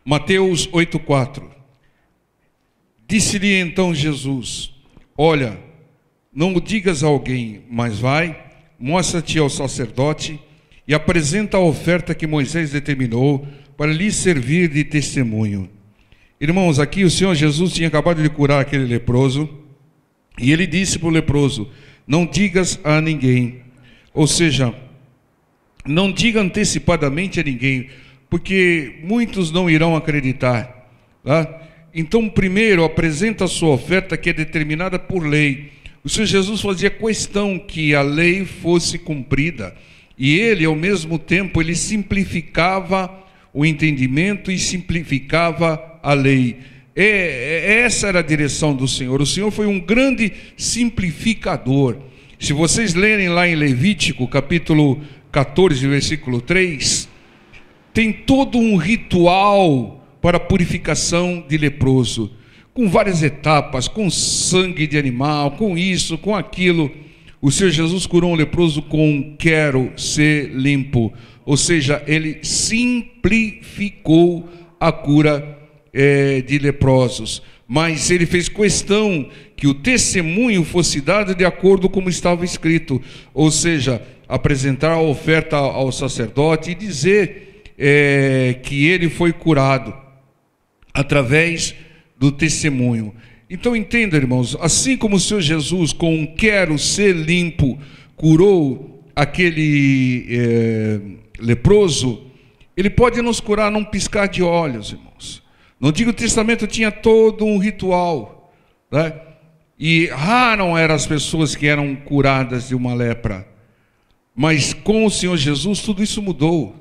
Mateus 8,4. Disse-lhe então Jesus: olha, não o digas a alguém, mas vai, mostra-te ao sacerdote e apresenta a oferta que Moisés determinou para lhe servir de testemunho. Irmãos, aqui o Senhor Jesus tinha acabado de curar aquele leproso, e ele disse para o leproso: não digas a ninguém. Ou seja, não diga antecipadamente a ninguém, porque muitos não irão acreditar, tá? Então, primeiro, apresenta a sua oferta, que é determinada por lei. O Senhor Jesus fazia questão que a lei fosse cumprida, e ele, ao mesmo tempo, ele simplificava o entendimento e simplificava a lei. Essa era a direção do Senhor. O Senhor foi um grande simplificador. Se vocês lerem lá em Levítico, capítulo 14, versículo 3, tem todo um ritual para a purificação de leproso, com várias etapas, com sangue de animal, com isso, com aquilo. O Senhor Jesus curou um leproso com quero ser limpo, ou seja, ele simplificou a cura de leprosos, mas ele fez questão que o testemunho fosse dado de acordo como estava escrito, ou seja, apresentar a oferta ao sacerdote e dizer que ele foi curado através do testemunho. Então entenda, irmãos, assim como o Senhor Jesus com um quero ser limpo curou aquele leproso, ele pode nos curar num piscar de olhos, irmãos. No Antigo Testamento tinha todo um ritual, né? E raras eram as pessoas que eram curadas de uma lepra, mas com o Senhor Jesus tudo isso mudou.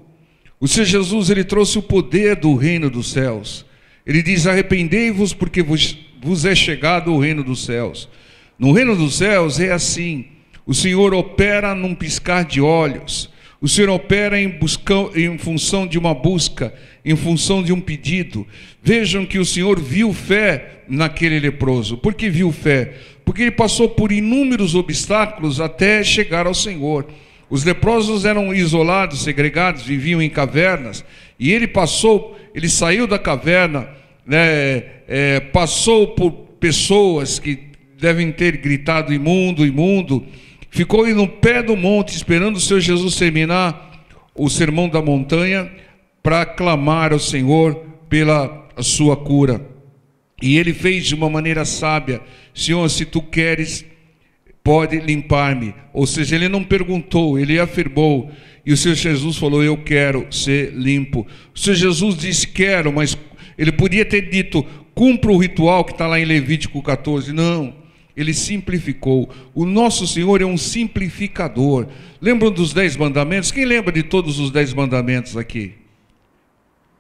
O Senhor Jesus, ele trouxe o poder do reino dos céus. Ele diz: arrependei-vos, porque vos é chegado o reino dos céus. No reino dos céus é assim: o Senhor opera num piscar de olhos. O Senhor opera em função de uma busca, em função de um pedido. Vejam que o Senhor viu fé naquele leproso. Por que viu fé? Porque ele passou por inúmeros obstáculos até chegar ao Senhor. Os leprosos eram isolados, segregados, viviam em cavernas, e ele saiu da caverna, né, passou por pessoas que devem ter gritado imundo, imundo, ficou no pé do monte esperando o Senhor Jesus terminar o sermão da montanha para clamar ao Senhor pela sua cura. E ele fez de uma maneira sábia: Senhor, se tu queres, pode limpar-me. Ou seja, ele não perguntou, ele afirmou. E o Senhor Jesus falou: eu quero ser limpo. O Senhor Jesus disse: quero, mas ele podia ter dito: cumpra o ritual que está lá em Levítico 14. Não, ele simplificou. O nosso Senhor é um simplificador. Lembram dos 10 mandamentos? Quem lembra de todos os 10 mandamentos aqui?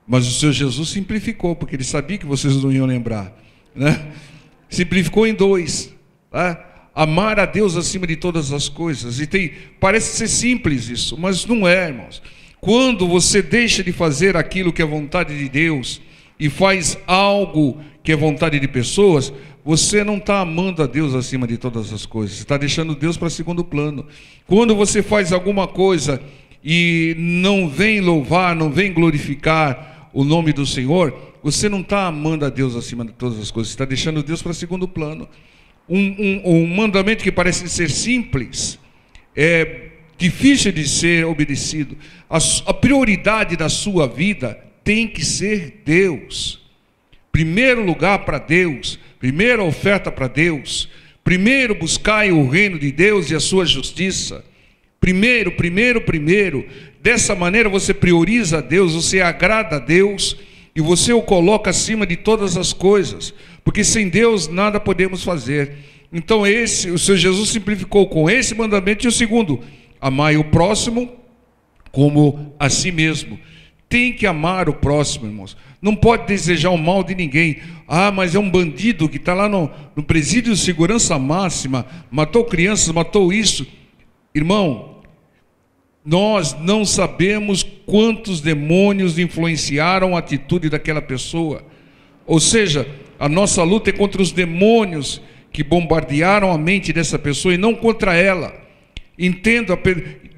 Mas o Senhor Jesus simplificou, porque ele sabia que vocês não iam lembrar, né? Simplificou em 2, tá? Amar a Deus acima de todas as coisas. E parece ser simples isso, mas não é, irmãos. Quando você deixa de fazer aquilo que é vontade de Deus e faz algo que é vontade de pessoas, você não está amando a Deus acima de todas as coisas. Você está deixando Deus para segundo plano. Quando você faz alguma coisa e não vem louvar, não vem glorificar o nome do Senhor, você não está amando a Deus acima de todas as coisas. Você está deixando Deus para segundo plano. Um mandamento que parece ser simples é difícil de ser obedecido. A prioridade da sua vida tem que ser Deus. Primeiro lugar para Deus, primeira oferta para Deus. Primeiro buscai o reino de Deus e a sua justiça. Primeiro. Dessa maneira você prioriza a Deus, você agrada a Deus e você o coloca acima de todas as coisas, porque sem Deus nada podemos fazer. Então o Senhor Jesus simplificou com esse mandamento. E o segundo: amai o próximo como a si mesmo. Tem que amar o próximo, irmãos. Não pode desejar o mal de ninguém. Ah, mas é um bandido que está lá no presídio de segurança máxima, matou crianças, matou isso. Irmão, nós não sabemos quantos demônios influenciaram a atitude daquela pessoa. Ou seja, a nossa luta é contra os demônios que bombardearam a mente dessa pessoa e não contra ela. Entenda,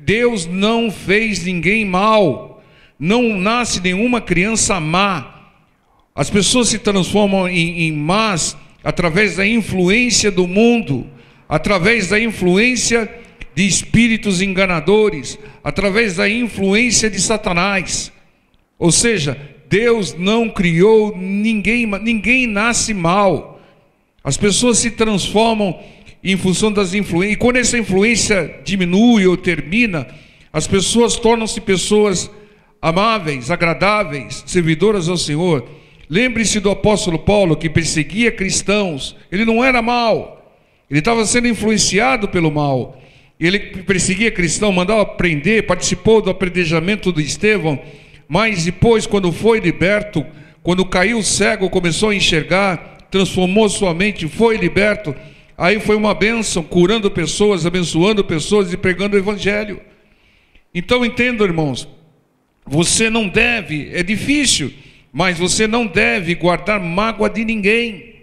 Deus não fez ninguém mal. Não nasce nenhuma criança má. As pessoas se transformam em más através da influência do mundo, através da influência de espíritos enganadores, através da influência de Satanás. Ou seja, Deus não criou ninguém, ninguém nasce mal. As pessoas se transformam em função das influências, e quando essa influência diminui ou termina, as pessoas tornam-se pessoas amáveis, agradáveis, servidoras ao Senhor. Lembre-se do apóstolo Paulo, que perseguia cristãos. Ele não era mau, ele estava sendo influenciado pelo mal. Ele perseguia cristão, mandava prender, participou do apedrejamento de Estevão, mas depois, quando foi liberto, quando caiu cego, começou a enxergar, transformou sua mente, foi liberto, aí foi uma bênção, curando pessoas, abençoando pessoas e pregando o evangelho. Então entendam, irmãos, você não deve, é difícil, mas você não deve guardar mágoa de ninguém.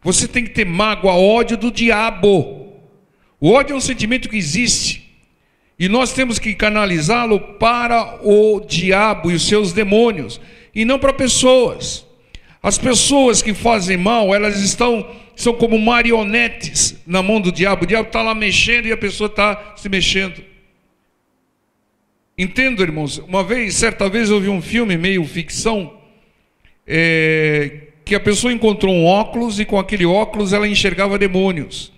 Você tem que ter mágoa, ódio do diabo. O ódio é um sentimento que existe, e nós temos que canalizá-lo para o diabo e os seus demônios, e não para pessoas. As pessoas que fazem mal, elas são como marionetes na mão do diabo. O diabo está lá mexendo e a pessoa está se mexendo. Entendo, irmãos, certa vez eu vi um filme meio ficção, que a pessoa encontrou um óculos e com aquele óculos ela enxergava demônios.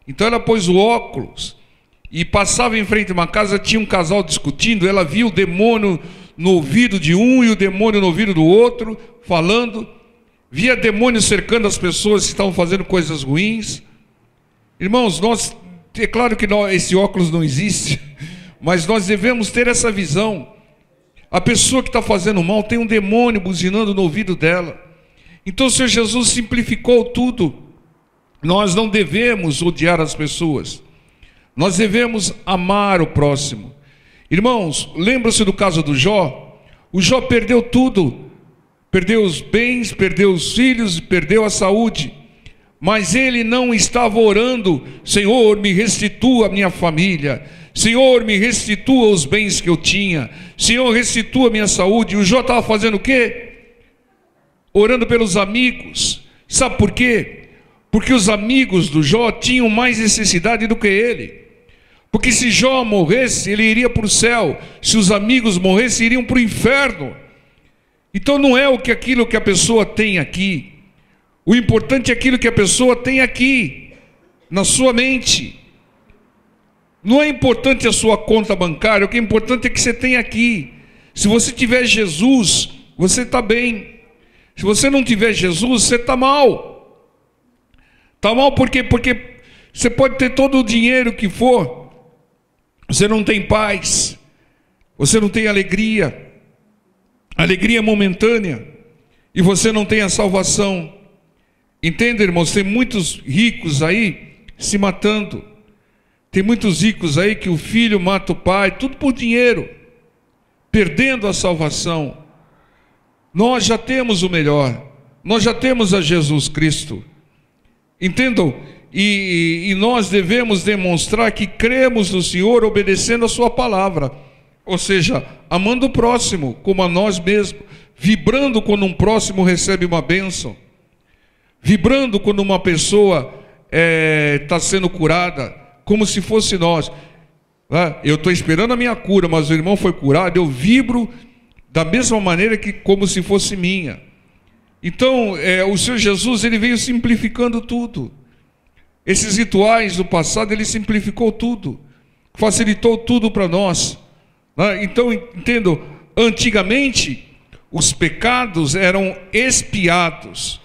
Então ela pôs o óculos e passava em frente a uma casa, tinha um casal discutindo, ela via o demônio no ouvido de um e o demônio no ouvido do outro, falando, via demônios cercando as pessoas que estavam fazendo coisas ruins. Irmãos, é claro que esse óculos não existe, mas nós devemos ter essa visão. A pessoa que está fazendo mal tem um demônio buzinando no ouvido dela. Então o Senhor Jesus simplificou tudo. Nós não devemos odiar as pessoas, nós devemos amar o próximo. Irmãos, lembra-se do caso do Jó? O Jó perdeu tudo, perdeu os bens, perdeu os filhos, perdeu a saúde, mas ele não estava orando: Senhor, me restitua a minha família, Senhor, me restitua os bens que eu tinha, Senhor, restitua a minha saúde. O Jó estava fazendo o quê? Orando pelos amigos. Sabe por quê? Porque os amigos do Jó tinham mais necessidade do que ele. Porque se Jó morresse, ele iria para o céu. Se os amigos morressem, iriam para o inferno. Então não é aquilo que a pessoa tem aqui. O importante é aquilo que a pessoa tem aqui, na sua mente. Não é importante a sua conta bancária, o que é importante é que você tem aqui. Se você tiver Jesus, você está bem. Se você não tiver Jesus, você está mal. Está mal porque você pode ter todo o dinheiro que for, você não tem paz, você não tem alegria, alegria momentânea, e você não tem a salvação. Entende, irmãos? Tem muitos ricos aí se matando, tem muitos ricos aí que o filho mata o pai, tudo por dinheiro, perdendo a salvação. Nós já temos o melhor, nós já temos a Jesus Cristo. Entendam? E nós devemos demonstrar que cremos no Senhor obedecendo a sua palavra, ou seja, amando o próximo como a nós mesmos, vibrando quando um próximo recebe uma bênção, vibrando quando uma pessoa está sendo curada, como se fosse nós. Eu estou esperando a minha cura, mas o irmão foi curado, eu vibro da mesma maneira que como se fosse minha. Então, o Senhor Jesus, ele veio simplificando tudo. Esses rituais do passado, ele simplificou tudo, facilitou tudo para nós. Então, entendo, antigamente, os pecados eram expiados,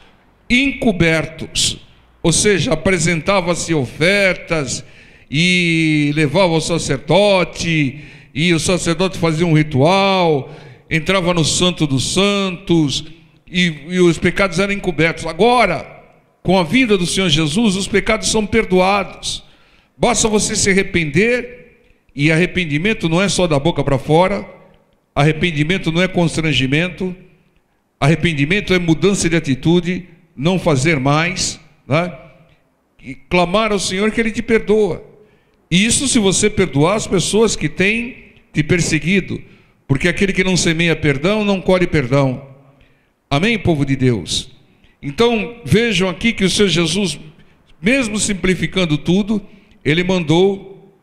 encobertos, ou seja, apresentava-se ofertas e levava ao sacerdote, e o sacerdote fazia um ritual, entrava no Santo dos Santos, e os pecados eram encobertos. Agora, com a vinda do Senhor Jesus, os pecados são perdoados. Basta você se arrepender, e arrependimento não é só da boca para fora, arrependimento não é constrangimento, arrependimento é mudança de atitude, não fazer mais, né? E clamar ao Senhor que Ele te perdoa. E isso se você perdoar as pessoas que têm te perseguido, porque aquele que não semeia perdão, não colhe perdão. Amém, povo de Deus? Então, vejam aqui que o Senhor Jesus, mesmo simplificando tudo, ele mandou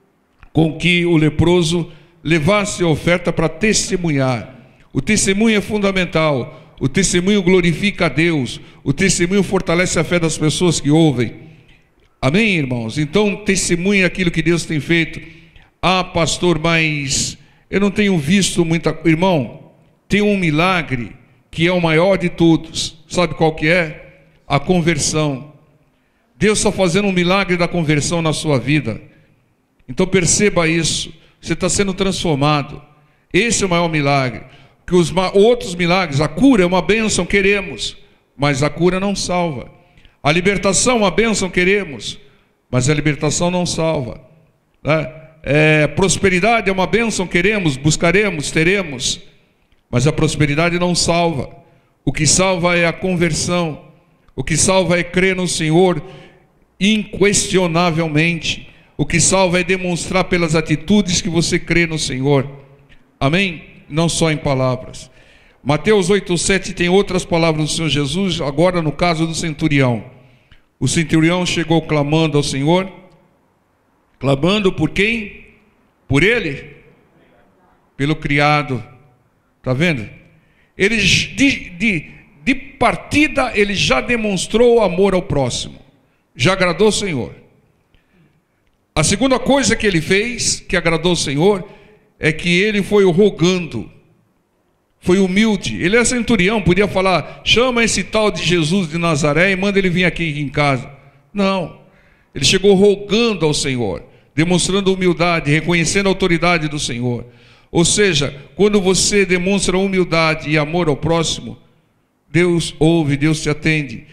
com que o leproso levasse a oferta para testemunhar. O testemunho é fundamental, o testemunho glorifica a Deus, o testemunho fortalece a fé das pessoas que ouvem. Amém, irmãos? Então, testemunhe aquilo que Deus tem feito. Ah, pastor, mas eu não tenho visto muita... Irmão, tem um milagre que é o maior de todos. Sabe qual que é? A conversão. Deus está fazendo um milagre da conversão na sua vida. Então perceba isso. Você está sendo transformado. Esse é o maior milagre. Que os outros milagres, a cura é uma bênção, queremos, mas a cura não salva. A libertação é uma bênção, queremos, mas a libertação não salva, né? Prosperidade é uma bênção, queremos, buscaremos, teremos, mas a prosperidade não salva. O que salva é a conversão. O que salva é crer no Senhor inquestionavelmente. O que salva é demonstrar pelas atitudes que você crê no Senhor. Amém? Não só em palavras. Mateus 8,7 tem outras palavras do Senhor Jesus, agora no caso do centurião. O centurião chegou clamando ao Senhor. Clamando por quem? Por ele? Pelo criado. Está vendo? Ele, de partida, ele já demonstrou amor ao próximo. Já agradou o Senhor. A segunda coisa que ele fez, que agradou o Senhor, é que ele foi rogando, foi humilde. Ele é centurião, podia falar, chama esse tal de Jesus de Nazaré e manda ele vir aqui em casa. Não, ele chegou rogando ao Senhor, demonstrando humildade, reconhecendo a autoridade do Senhor. Ou seja, quando você demonstra humildade e amor ao próximo, Deus ouve, Deus te atende.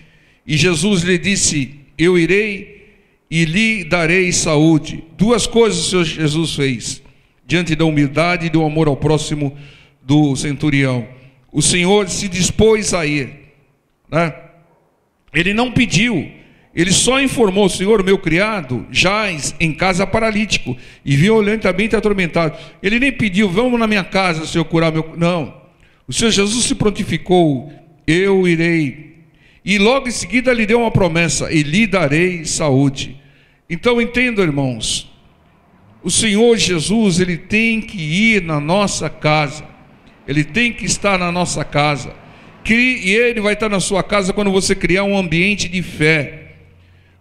E Jesus lhe disse, eu irei e lhe darei saúde. Duas coisas o Senhor Jesus fez diante da humildade e do amor ao próximo do centurião. O Senhor se dispôs a ir, né? Ele não pediu, ele só informou, Senhor, meu criado jaz em casa paralítico e violentamente atormentado. Ele nem pediu, vamos na minha casa, Senhor, curar meu... Não, o Senhor Jesus se prontificou, eu irei. E logo em seguida lhe deu uma promessa, e lhe darei saúde. Então entendam, irmãos, o Senhor Jesus, ele tem que ir na nossa casa, ele tem que estar na nossa casa, e ele vai estar na sua casa quando você criar um ambiente de fé,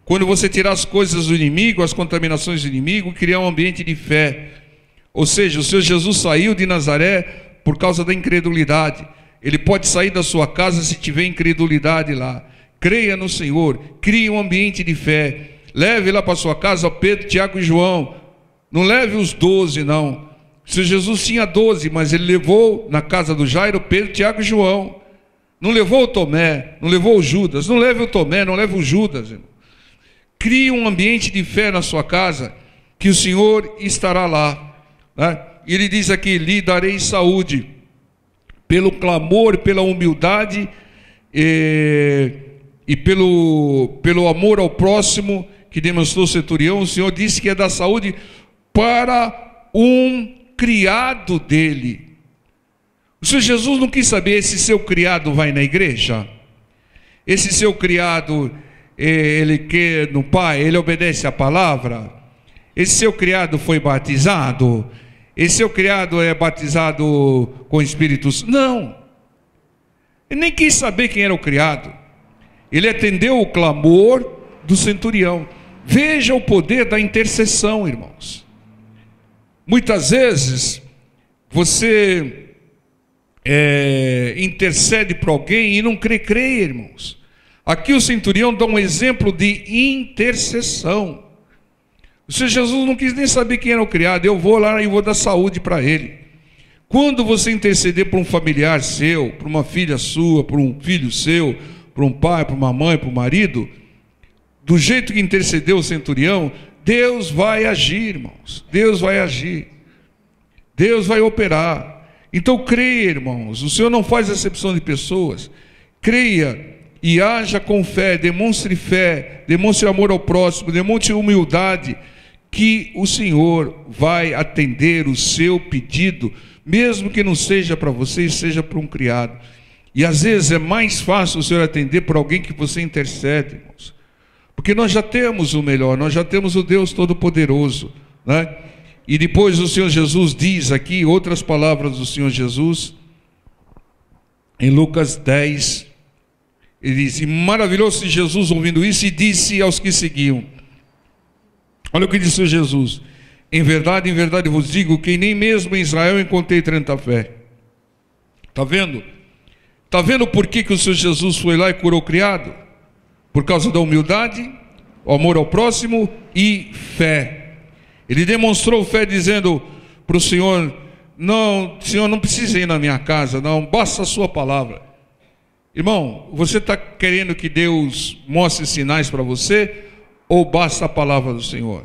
quando você tirar as coisas do inimigo, as contaminações do inimigo, criar um ambiente de fé. Ou seja, o Senhor Jesus saiu de Nazaré por causa da incredulidade. Ele pode sair da sua casa se tiver incredulidade lá. Creia no Senhor, crie um ambiente de fé, leve lá para sua casa Pedro, Tiago e João. Não leve os 12, não. O Senhor Jesus tinha 12, mas ele levou na casa do Jairo Pedro, Tiago e João. Não levou o Tomé, não levou o Judas. Não leve o Tomé, não leve o Judas, irmão. Crie um ambiente de fé na sua casa, que o Senhor estará lá, né? Ele diz aqui, lhe darei saúde, pelo clamor, pela humildade e pelo amor ao próximo que demonstrou o centurião. O Senhor disse que ia dar saúde para um criado dele. O Senhor Jesus não quis saber se seu criado vai na igreja, esse seu criado, ele quer no Pai, ele obedece a palavra, esse seu criado foi batizado, esse seu criado é batizado com Espírito Santo. Não, ele nem quis saber quem era o criado, ele atendeu o clamor do centurião. Veja o poder da intercessão, irmãos. Muitas vezes você intercede para alguém e não crê, irmãos. Aqui o centurião dá um exemplo de intercessão. O Senhor Jesus não quis nem saber quem era o criado. Eu vou lá e vou dar saúde para ele. Quando você interceder por um familiar seu, por uma filha sua, por um filho seu, por um pai, por uma mãe, por um marido, do jeito que intercedeu o centurião, Deus vai agir, irmãos. Deus vai agir. Deus vai operar. Então creia, irmãos. O Senhor não faz acepção de pessoas. Creia e haja com fé, demonstre amor ao próximo, demonstre humildade, que o Senhor vai atender o seu pedido, mesmo que não seja para você, seja para um criado. E às vezes é mais fácil o Senhor atender por alguém que você intercede, irmãos. Porque nós já temos o melhor, nós já temos o Deus Todo-Poderoso, né? E depois o Senhor Jesus diz aqui, outras palavras do Senhor Jesus, em Lucas 10, ele diz: e maravilhou-se Jesus ouvindo isso e disse aos que seguiam. Olha o que disse Jesus: em verdade vos digo que nem mesmo em Israel encontrei tanta fé. Está vendo? Está vendo por que o Senhor Jesus foi lá e curou o criado? Por causa da humildade, o amor ao próximo e fé. Ele demonstrou fé dizendo para o Senhor: não, Senhor, não precisa ir na minha casa, não, basta a sua palavra. Irmão, você está querendo que Deus mostre sinais para você, ou basta a palavra do Senhor?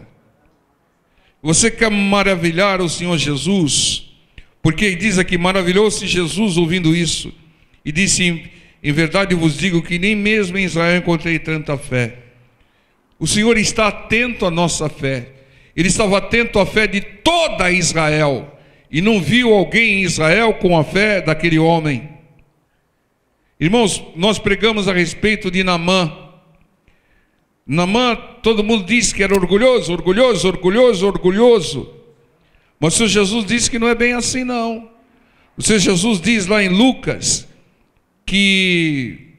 Você quer maravilhar o Senhor Jesus? Porque diz aqui: maravilhou-se Jesus ouvindo isso, e disse: em verdade vos digo que nem mesmo em Israel encontrei tanta fé. O Senhor está atento à nossa fé. Ele estava atento à fé de toda Israel, e não viu alguém em Israel com a fé daquele homem. Irmãos, nós pregamos a respeito de Naamã. Naamã, todo mundo disse que era orgulhoso, orgulhoso, orgulhoso, orgulhoso. Mas o Senhor Jesus disse que não é bem assim, não. O Senhor Jesus diz lá em Lucas que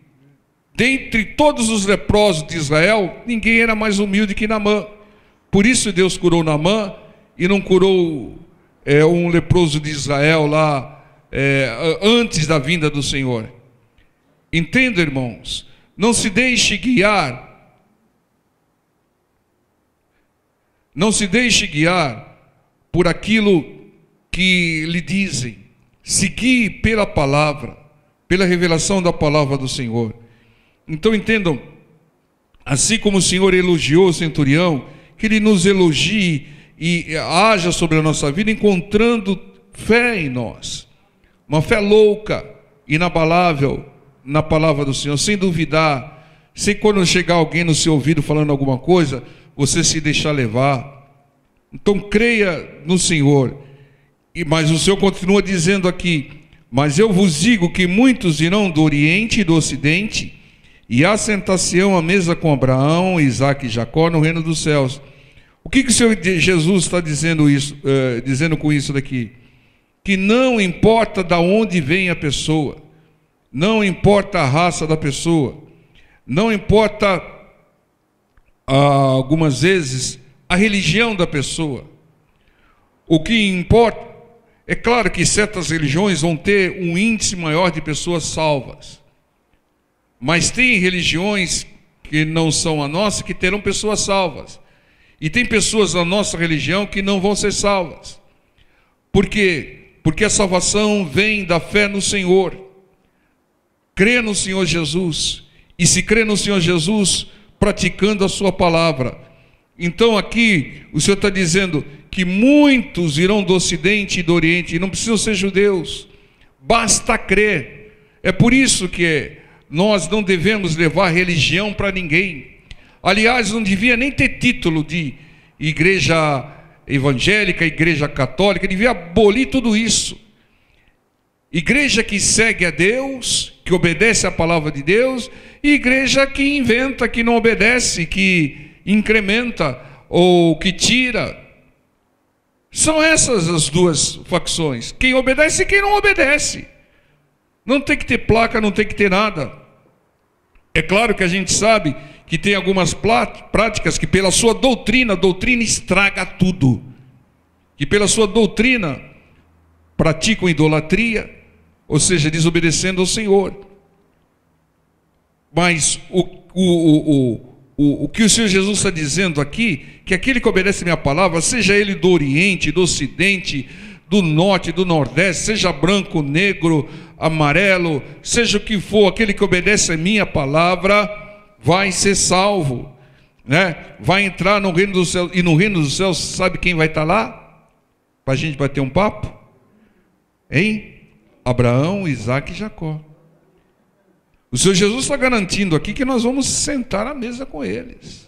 dentre todos os leprosos de Israel, ninguém era mais humilde que Naamã. Por isso Deus curou Naamã e não curou um leproso de Israel lá antes da vinda do Senhor. Entenda, irmãos, não se deixe guiar, não se deixe guiar por aquilo que lhe dizem. Segui pela palavra, pela revelação da palavra do Senhor. Então entendam, assim como o Senhor elogiou o centurião, que Ele nos elogie e haja sobre a nossa vida, encontrando fé em nós. Uma fé louca, inabalável na palavra do Senhor, sem duvidar, sem quando chegar alguém no seu ouvido falando alguma coisa, você se deixar levar. Então creia no Senhor. Mas o Senhor continua dizendo aqui: mas eu vos digo que muitos irão do Oriente e do Ocidente, e assentar-se-ão à mesa com Abraão, Isaque e Jacó no reino dos céus. O que o Senhor Jesus está dizendo com isso daqui? Que não importa de onde vem a pessoa, não importa a raça da pessoa, não importa algumas vezes a religião da pessoa. O que importa, é claro que certas religiões vão ter um índice maior de pessoas salvas, mas tem religiões que não são a nossa que terão pessoas salvas. E tem pessoas da nossa religião que não vão ser salvas. Por quê? Porque a salvação vem da fé no Senhor. Crê no Senhor Jesus. E se crê no Senhor Jesus, praticando a sua palavra. Então aqui o Senhor está dizendo que muitos irão do Ocidente e do Oriente, e não precisam ser judeus. Basta crer. É por isso que nós não devemos levar religião para ninguém. Aliás, não devia nem ter título de igreja evangélica, igreja católica, devia abolir tudo isso. Igreja que segue a Deus, que obedece à palavra de Deus, e igreja que inventa, que não obedece, que incrementa ou que tira. São essas as duas facções, quem obedece e quem não obedece. Não tem que ter placa, não tem que ter nada. É claro que a gente sabe que tem algumas práticas que pela sua doutrina, a doutrina estraga tudo. Que pela sua doutrina praticam idolatria, ou seja, desobedecendo ao Senhor. Mas o que o Senhor Jesus está dizendo aqui, que aquele que obedece a minha palavra, seja ele do Oriente, do Ocidente, do Norte, do Nordeste, seja branco, negro, amarelo, seja o que for, aquele que obedece a minha palavra vai ser salvo, né? Vai entrar no reino dos céus. E no reino dos céus, sabe quem vai estar lá? Para a gente bater um papo? Hein? Abraão, Isaque e Jacó. O Senhor Jesus está garantindo aqui que nós vamos sentar à mesa com eles.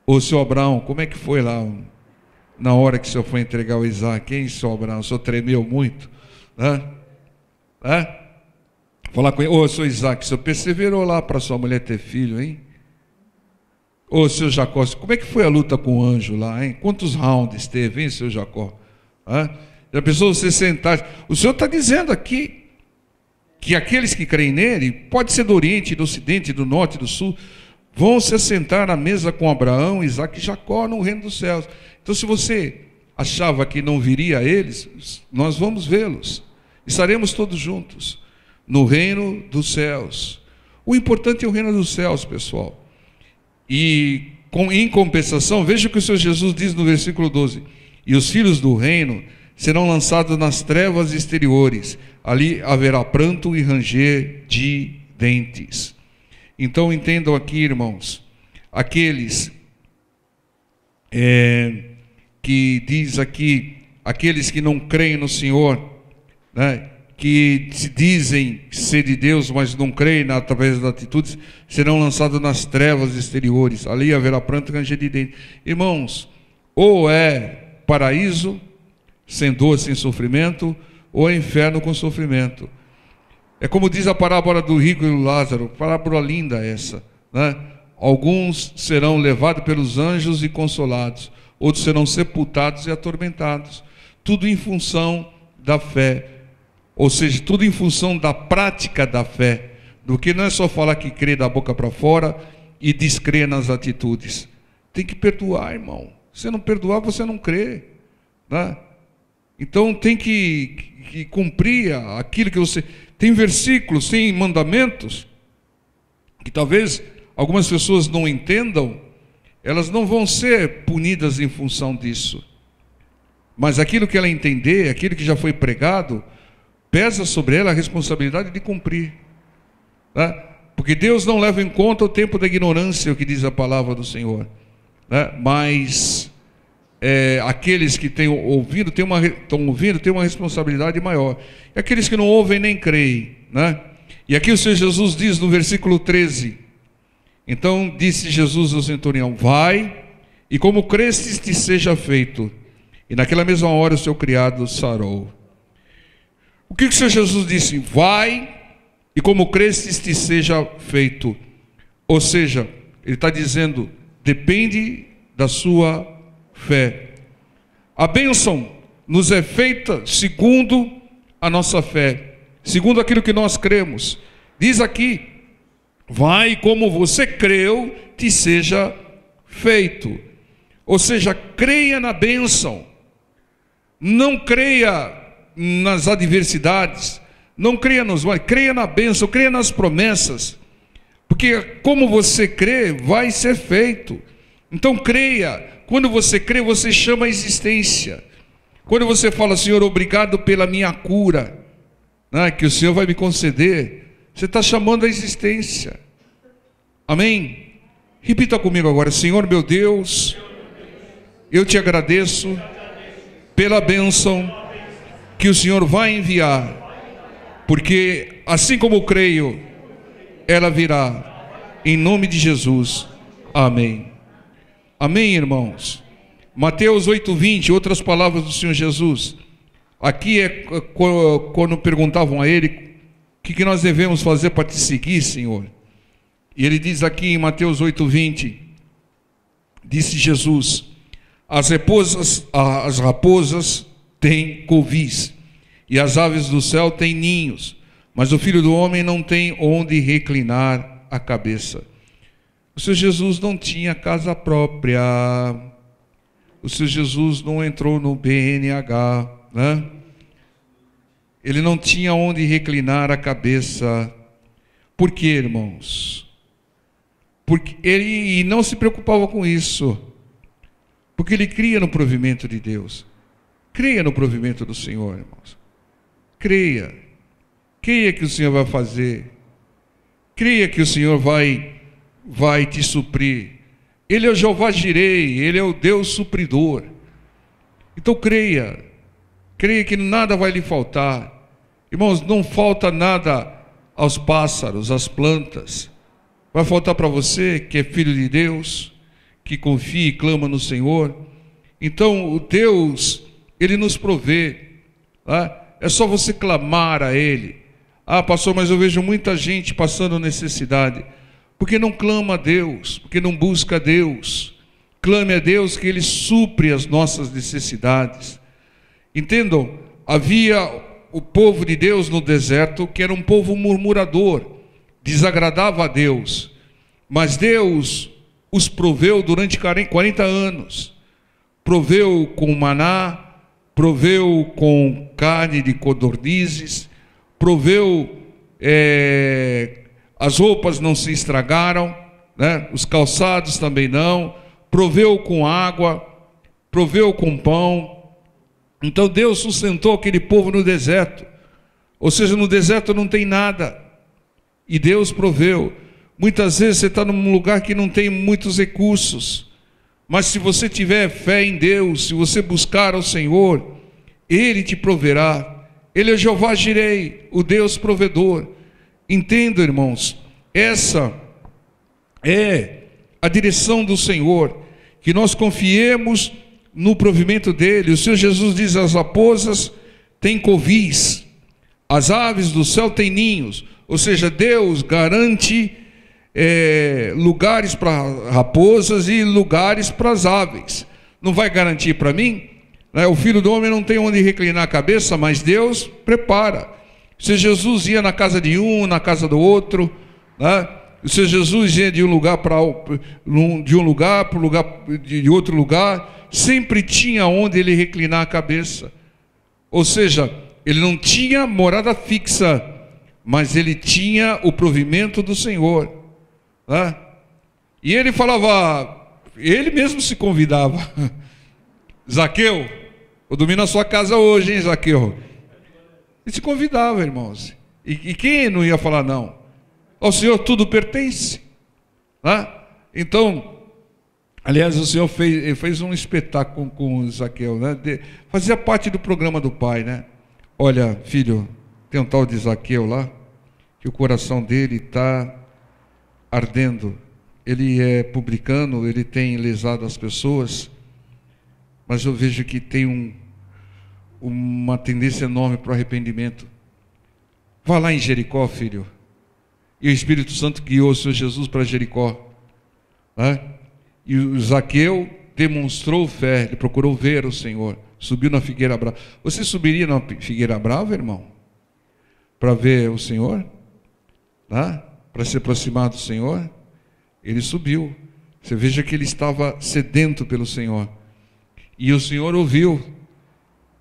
Ô, senhor Abraão, como é que foi lá na hora que o senhor foi entregar o Isaque? Hein, senhor Abraão? O senhor tremeu muito? Falar com ele: ô, seu Isaac, o senhor perseverou lá para sua mulher ter filho, hein? Ô, seu Jacó, como é que foi a luta com o anjo lá, hein? Quantos rounds teve, hein, seu Jacó? Já pensou você sentar? O senhor está dizendo aqui que aqueles que creem nele, pode ser do Oriente, do Ocidente, do Norte, do Sul, vão se assentar à mesa com Abraão, Isaac e Jacó no reino dos céus. Então, se você achava que não viria a eles, nós vamos vê-los. Estaremos todos juntos no reino dos céus. O importante é o reino dos céus, pessoal. E em compensação, veja o que o Senhor Jesus diz no versículo 12: e os filhos do reino serão lançados nas trevas exteriores, ali haverá pranto e ranger de dentes. Então entendam aqui, irmãos, aqueles que diz aqui, aqueles que não creem no Senhor, né, que se dizem ser de Deus, mas não creem através das atitudes, serão lançados nas trevas exteriores, ali haverá pranto e ranger de dentes. Irmãos, ou é paraíso sem dor, sem sofrimento, ou é inferno com sofrimento. É como diz a parábola do rico e do Lázaro, parábola linda essa, né? Alguns serão levados pelos anjos e consolados, outros serão sepultados e atormentados, tudo em função da fé. Ou seja, tudo em função da prática da fé, do que não é só falar que crê da boca para fora e descrer nas atitudes. Tem que perdoar, irmão. Se não perdoar, você não crê, né? Então tem que cumprir aquilo que você... Tem versículos, tem mandamentos, que talvez algumas pessoas não entendam, elas não vão ser punidas em função disso. Mas aquilo que ela entender, aquilo que já foi pregado, pesa sobre ela a responsabilidade de cumprir, né? Porque Deus não leva em conta o tempo da ignorância, o que diz a palavra do Senhor, né? Mas aqueles que estão ouvindo têm uma responsabilidade maior, e aqueles que não ouvem nem creem, né? E aqui o Senhor Jesus diz no versículo 13: então disse Jesus ao centurião: vai, e como crestes te seja feito. E naquela mesma hora o seu criado sarou. O que o Senhor Jesus disse? Vai, e como crestes te seja feito. Ou seja, ele está dizendo, depende da sua fé. A bênção nos é feita segundo a nossa fé, segundo aquilo que nós cremos. Diz aqui: vai, como você creu, te seja feito. Ou seja, creia na bênção. Não creia nas adversidades, não creia nos males, creia na bênção, creia nas promessas, porque como você crê, vai ser feito. Então creia. Quando você crê, você chama a existência. Quando você fala: Senhor, obrigado pela minha cura, né, que o Senhor vai me conceder, você está chamando a existência. Amém? Repita comigo agora: Senhor meu Deus, eu te agradeço pela bênção que o Senhor vai enviar, porque assim como creio, ela virá, em nome de Jesus. Amém. Amém, irmãos. Mateus 8:20, outras palavras do Senhor Jesus. Aqui é quando perguntavam a ele: o que nós devemos fazer para te seguir, Senhor? E ele diz aqui em Mateus 8:20, disse Jesus: as raposas têm covis, e as aves do céu têm ninhos, mas o Filho do Homem não tem onde reclinar a cabeça. O Senhor Jesus não tinha casa própria. O Senhor Jesus não entrou no BNH, né? Ele não tinha onde reclinar a cabeça. Por quê, irmãos? Porque ele não se preocupava com isso, porque ele cria no provimento de Deus. Creia no provimento do Senhor, irmãos. Creia. Creia que o Senhor vai fazer. Creia que o Senhor vai te suprir. Ele é o Jeová Jirei, Ele é o Deus supridor. Então creia. Creia que nada vai lhe faltar. Irmãos, não falta nada aos pássaros, às plantas. Vai faltar para você que é filho de Deus, que confia e clama no Senhor. Então o Deus, Ele nos provê, tá? É só você clamar a Ele. Ah, pastor, mas eu vejo muita gente passando necessidade. Porque não clama a Deus, porque não busca a Deus. Clame a Deus que Ele supre as nossas necessidades. Entendam, havia o povo de Deus no deserto, que era um povo murmurador, desagradava a Deus. Mas Deus os proveu durante 40 anos. Proveu com maná, proveu com carne de codornizes, proveu, as roupas não se estragaram, né? Os calçados também não, proveu com água, proveu com pão. Então Deus sustentou aquele povo no deserto, ou seja, no deserto não tem nada, e Deus proveu. Muitas vezes você está num lugar que não tem muitos recursos, mas se você tiver fé em Deus, se você buscar ao Senhor, Ele te proverá. Ele é Jeová Jirei, o Deus provedor. Entenda, irmãos, essa é a direção do Senhor, que nós confiemos no provimento dEle. O Senhor Jesus diz: as raposas têm covis, as aves do céu têm ninhos. Ou seja, Deus garante lugares para raposas e lugares para as aves. Não vai garantir para mim? O Filho do Homem não tem onde reclinar a cabeça, mas Deus prepara. Se Jesus ia na casa de um, na casa do outro, né? Se Jesus ia de um lugar para de outro lugar, sempre tinha onde ele reclinar a cabeça. Ou seja, ele não tinha morada fixa, mas ele tinha o provimento do Senhor, né? E ele falava, ele mesmo se convidava: Zaqueu, eu dormi na sua casa hoje, hein, Zaqueu? Ele se convidava, irmãos. E quem não ia falar não? Ao Senhor tudo pertence, né? Então, aliás, o Senhor fez um espetáculo com o Zaqueu, né? Fazia parte do programa do Pai, né? Olha, filho, tem um tal de Zaqueu lá, que o coração dele está ardendo. Ele é publicano, ele tem lesado as pessoas, mas eu vejo que tem uma tendência enorme para o arrependimento. Vá lá em Jericó, filho. E o Espírito Santo guiou o Senhor Jesus para Jericó, né? E o Zaqueu demonstrou fé, ele procurou ver o Senhor, subiu na figueira brava. Você subiria na figueira brava, irmão? Para ver o Senhor? Né? Para se aproximar do Senhor? Ele subiu. Você veja que ele estava sedento pelo Senhor. E o Senhor ouviu.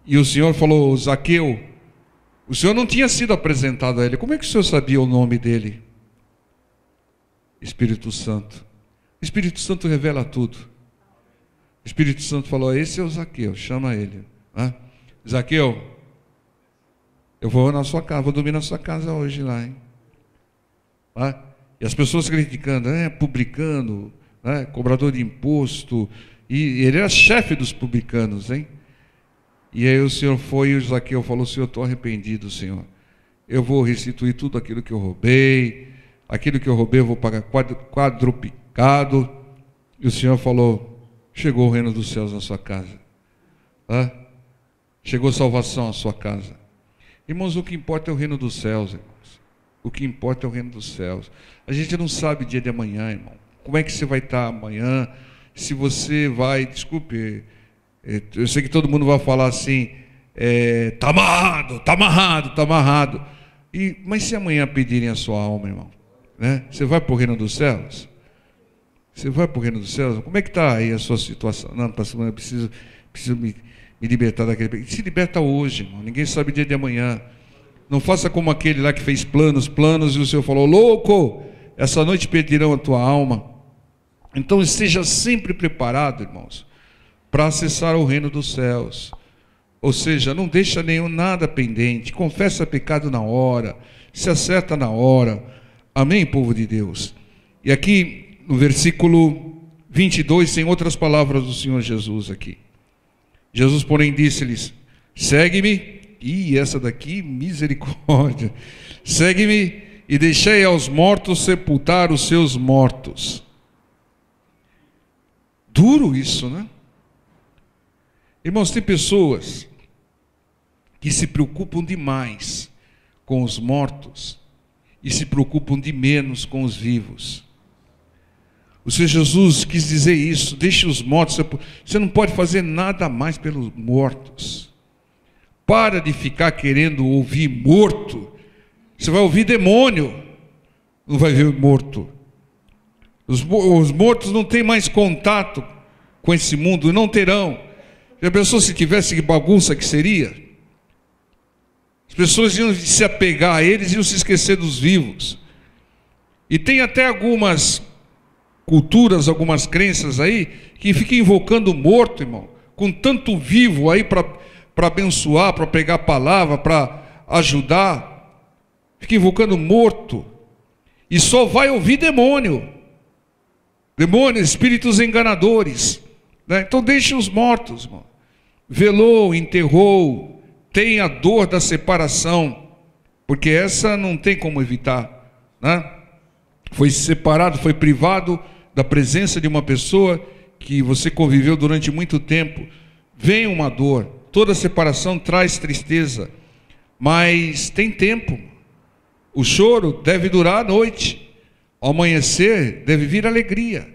E o Senhor falou: Zaqueu, o Senhor não tinha sido apresentado a ele. Como é que o Senhor sabia o nome dele? Espírito Santo. O Espírito Santo revela tudo. O Espírito Santo falou: esse é o Zaqueu, chama ele. Zaqueu, eu vou na sua casa, vou dormir na sua casa hoje lá, hein? E as pessoas criticando, publicano, cobrador de imposto. E ele era chefe dos publicanos, hein? E aí o Senhor foi, e o Zaqueu falou: Senhor, eu estou arrependido, Senhor. Eu vou restituir tudo aquilo que eu roubei. Aquilo que eu roubei eu vou pagar quadruplicado. E o Senhor falou: chegou o reino dos céus na sua casa. Chegou salvação à sua casa. Irmãos, o que importa é o reino dos céus, irmãos. O que importa é o reino dos céus. A gente não sabe o dia de amanhã, irmão. Como é que você vai estar amanhã? Se você vai, desculpe, eu sei que todo mundo vai falar assim, está amarrado, está amarrado, está amarrado. Mas se amanhã pedirem a sua alma, irmão, né? Você vai para o reino dos céus? Você vai para o reino dos céus? Como é que está aí a sua situação? Não, pastor, eu preciso me libertar daquele. Se liberta hoje, irmão. Ninguém sabe o dia de amanhã. Não faça como aquele lá que fez planos, e o Senhor falou: louco, essa noite pedirão a tua alma. Então esteja sempre preparado, irmãos, para acessar o reino dos céus. Ou seja, não deixa nada pendente. Confessa pecado na hora, se acerta na hora. Amém, povo de Deus? E aqui no versículo 22 tem outras palavras do Senhor Jesus aqui. Jesus, porém, disse-lhes: segue-me. E essa daqui, misericórdia. Segue-me e deixei aos mortos sepultar os seus mortos. Duro isso, né? Irmãos, tem pessoas que se preocupam demais com os mortos e se preocupam de menos com os vivos. O Senhor Jesus quis dizer isso: deixe os mortos, você não pode fazer nada mais pelos mortos. Para de ficar querendo ouvir morto, você vai ouvir demônio, não vai ver morto. Os mortos não têm mais contato com esse mundo, não terão. Já pensou se tivesse, que bagunça que seria? As pessoas iam se apegar a eles e iam se esquecer dos vivos. E tem até algumas culturas, algumas crenças aí, que ficam invocando o morto, irmão, com tanto vivo aí para abençoar, para pregar a palavra, para ajudar. Fica invocando o morto. E só vai ouvir demônio. Demônios, espíritos enganadores, né? Então deixe os mortos, irmão. Velou, enterrou, tem a dor da separação, porque essa não tem como evitar, né? Foi separado, foi privado da presença de uma pessoa que você conviveu durante muito tempo. Vem uma dor, toda separação traz tristeza, mas tem tempo. O choro deve durar a noite. Ao amanhecer deve vir alegria.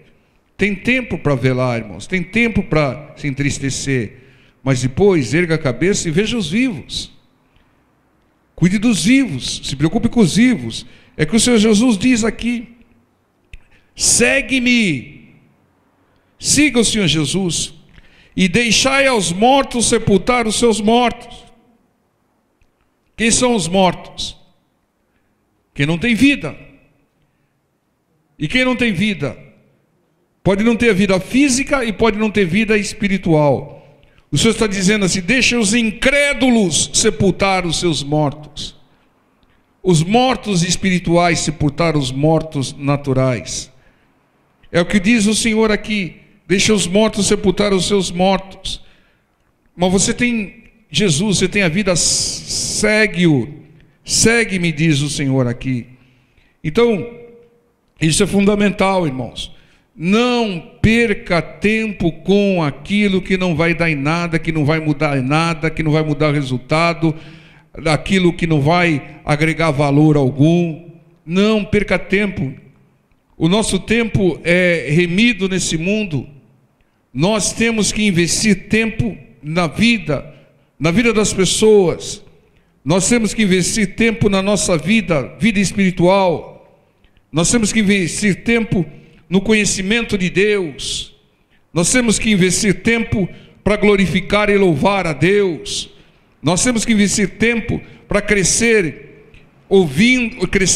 Tem tempo para velar, irmãos, tem tempo para se entristecer, mas depois erga a cabeça e veja os vivos. Cuide dos vivos, se preocupe com os vivos. É que o Senhor Jesus diz aqui: segue-me, siga o Senhor Jesus, e deixai aos mortos sepultar os seus mortos. Quem são os mortos? Quem não tem vida. E quem não tem vida? Pode não ter vida física e pode não ter vida espiritual. O Senhor está dizendo assim: deixa os incrédulos sepultar os seus mortos. Os mortos espirituais sepultar os mortos naturais. É o que diz o Senhor aqui: deixa os mortos sepultar os seus mortos. Mas você tem Jesus, você tem a vida, segue-o. Segue-me, diz o Senhor aqui. Então, isso é fundamental, irmãos. Não perca tempo com aquilo que não vai dar em nada, que não vai mudar em nada, que não vai mudar o resultado, aquilo que não vai agregar valor algum. Não perca tempo. O nosso tempo é remido nesse mundo. Nós temos que investir tempo na vida das pessoas. Nós temos que investir tempo na nossa vida espiritual. Nós temos que investir tempo no conhecimento de Deus. Nós temos que investir tempo para glorificar e louvar a Deus. Nós temos que investir tempo para crescer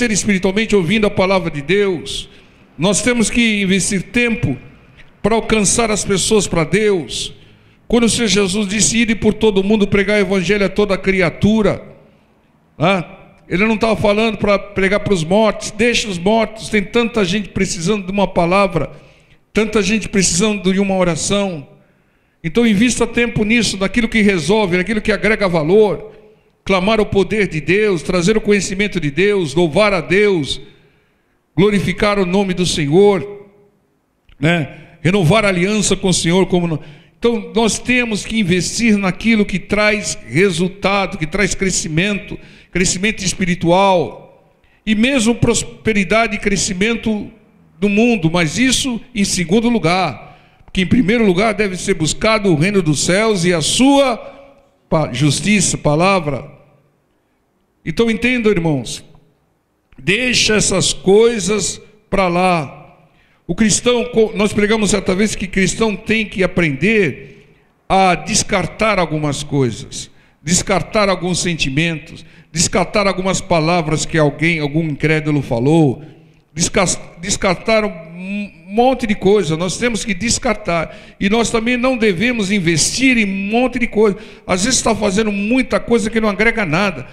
espiritualmente ouvindo a palavra de Deus. Nós temos que investir tempo para alcançar as pessoas para Deus. Quando o Senhor Jesus disse: ide por todo mundo pregar o evangelho a toda criatura, ele não estava falando para pregar para os mortos. Deixa os mortos, tem tanta gente precisando de uma palavra, tanta gente precisando de uma oração. Então invista tempo nisso, naquilo que resolve, naquilo que agrega valor. Clamar o poder de Deus, trazer o conhecimento de Deus, louvar a Deus, glorificar o nome do Senhor, né? Renovar a aliança com o Senhor. Então nós temos que investir naquilo que traz resultado, que traz crescimento espiritual, e mesmo prosperidade e crescimento do mundo, mas isso em segundo lugar, porque em primeiro lugar deve ser buscado o reino dos céus e a sua justiça, palavra. Então entendam, irmãos, deixa essas coisas para lá. O cristão, nós pregamos certa vez que cristão tem que aprender a descartar algumas coisas, descartar alguns sentimentos, descartar algumas palavras que algum incrédulo falou, descartar um monte de coisa. Nós temos que descartar. E nós também não devemos investir em um monte de coisa. Às vezes está fazendo muita coisa que não agrega nada.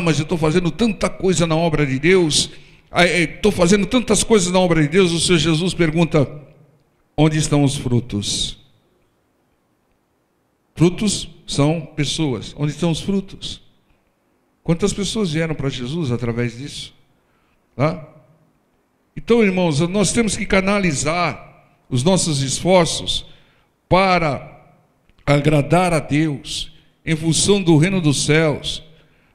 Mas eu estou fazendo tanta coisa na obra de Deus, estou fazendo tantas coisas na obra de Deus. O Senhor Jesus pergunta: onde estão os frutos? Frutos são pessoas. Onde estão os frutos? Quantas pessoas vieram para Jesus através disso? Então, irmãos, nós temos que canalizar os nossos esforços para agradar a Deus, em função do reino dos céus,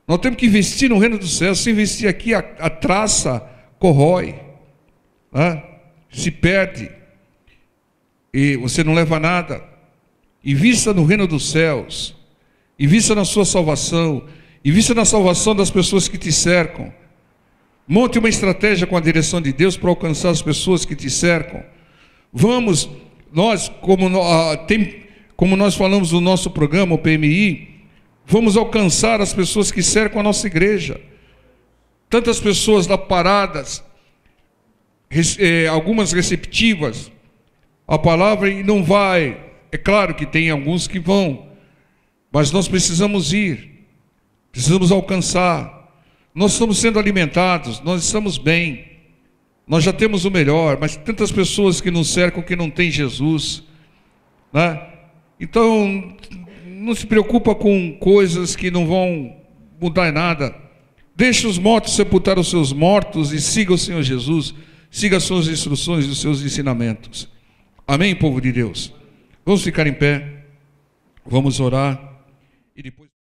Nós temos que investir no reino dos céus. Se investir aqui, a traça corrói, né? Se perde, e você não leva nada. Invista no reino dos céus, invista na sua salvação, invista na salvação das pessoas que te cercam. Monte uma estratégia com a direção de Deus para alcançar as pessoas que te cercam. Vamos, como nós falamos no nosso programa, o PMI, vamos alcançar as pessoas que cercam a nossa igreja. Tantas pessoas lá paradas, algumas receptivas à palavra e não vai. É claro que tem alguns que vão, mas nós precisamos ir, precisamos alcançar. Nós estamos sendo alimentados, nós estamos bem, nós já temos o melhor, mas tantas pessoas que nos cercam que não têm Jesus, né? Então, não se preocupa com coisas que não vão mudar em nada. Deixe os mortos sepultar os seus mortos e siga o Senhor Jesus, siga as suas instruções e os seus ensinamentos. Amém, povo de Deus? Vamos ficar em pé, vamos orar e depois...